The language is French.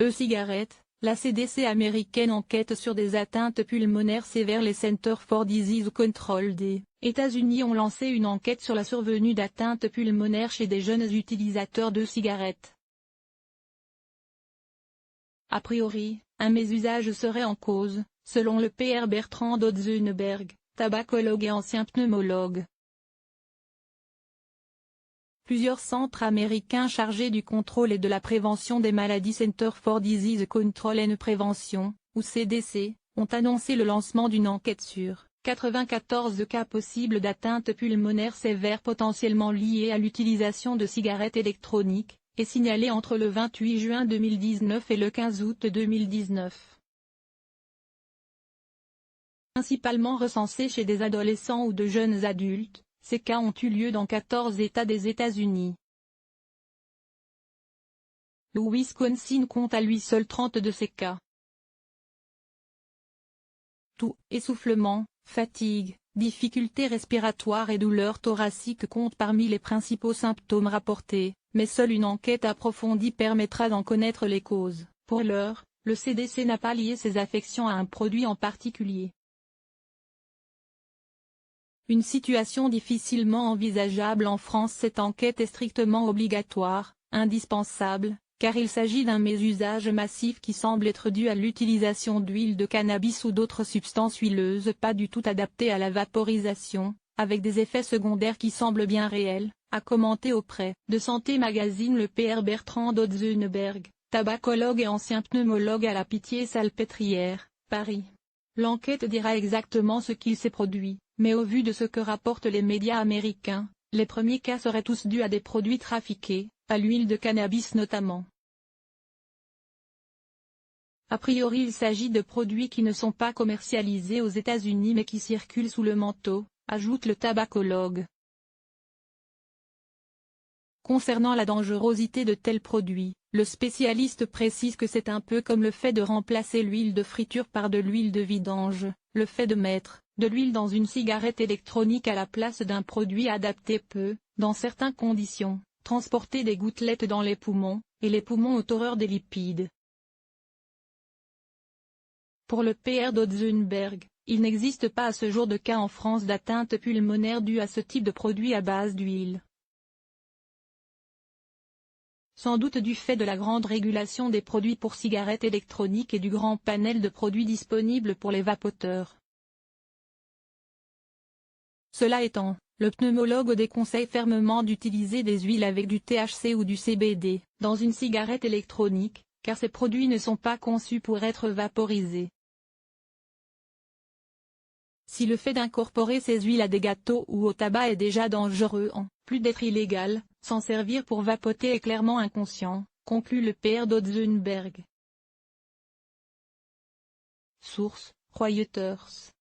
E-cigarettes, la CDC américaine enquête sur des atteintes pulmonaires sévères. Les Centers for Disease Control des États-Unis ont lancé une enquête sur la survenue d'atteintes pulmonaires chez des jeunes utilisateurs de cigarettes. A priori, un mésusage serait en cause, selon le Pr Bertrand Dodzenberg, tabacologue et ancien pneumologue. Plusieurs centres américains chargés du contrôle et de la prévention des maladies, Center for Disease Control and Prevention, ou CDC, ont annoncé le lancement d'une enquête sur 94 cas possibles d'atteintes pulmonaires sévères potentiellement liées à l'utilisation de cigarettes électroniques, et signalés entre le 28 juin 2019 et le 15 août 2019. Principalement recensés chez des adolescents ou de jeunes adultes, ces cas ont eu lieu dans 14 États des États-Unis. Le Wisconsin compte à lui seul 30 de ces cas. Toux, essoufflement, fatigue, difficultés respiratoires et douleurs thoraciques comptent parmi les principaux symptômes rapportés, mais seule une enquête approfondie permettra d'en connaître les causes. Pour l'heure, le CDC n'a pas lié ces affections à un produit en particulier. Une situation difficilement envisageable en France. Cette enquête est strictement obligatoire, indispensable, car il s'agit d'un mésusage massif qui semble être dû à l'utilisation d'huile de cannabis ou d'autres substances huileuses pas du tout adaptées à la vaporisation, avec des effets secondaires qui semblent bien réels, a commenté auprès de Santé Magazine le Pr Bertrand Dodzenberg, tabacologue et ancien pneumologue à la Pitié-Salpêtrière, Paris. L'enquête dira exactement ce qu'il s'est produit, mais au vu de ce que rapportent les médias américains, les premiers cas seraient tous dus à des produits trafiqués, à l'huile de cannabis notamment. A priori, il s'agit de produits qui ne sont pas commercialisés aux États-Unis mais qui circulent sous le manteau, ajoute le tabacologue. Concernant la dangerosité de tels produits, le spécialiste précise que c'est un peu comme le fait de remplacer l'huile de friture par de l'huile de vidange, le fait de mettre de l'huile dans une cigarette électronique à la place d'un produit adapté peut, dans certaines conditions, transporter des gouttelettes dans les poumons, et les poumons ont horreur des lipides. Pour le Pr Dodzenberg, il n'existe pas à ce jour de cas en France d'atteinte pulmonaire due à ce type de produit à base d'huile. Sans doute du fait de la grande régulation des produits pour cigarettes électroniques et du grand panel de produits disponibles pour les vapoteurs. Cela étant, le pneumologue déconseille fermement d'utiliser des huiles avec du THC ou du CBD dans une cigarette électronique, car ces produits ne sont pas conçus pour être vaporisés. Si le fait d'incorporer ces huiles à des gâteaux ou au tabac est déjà dangereux en plus d'être illégal, s'en servir pour vapoter est clairement inconscient, conclut le Pr Dodzenberg. Source: Reuters.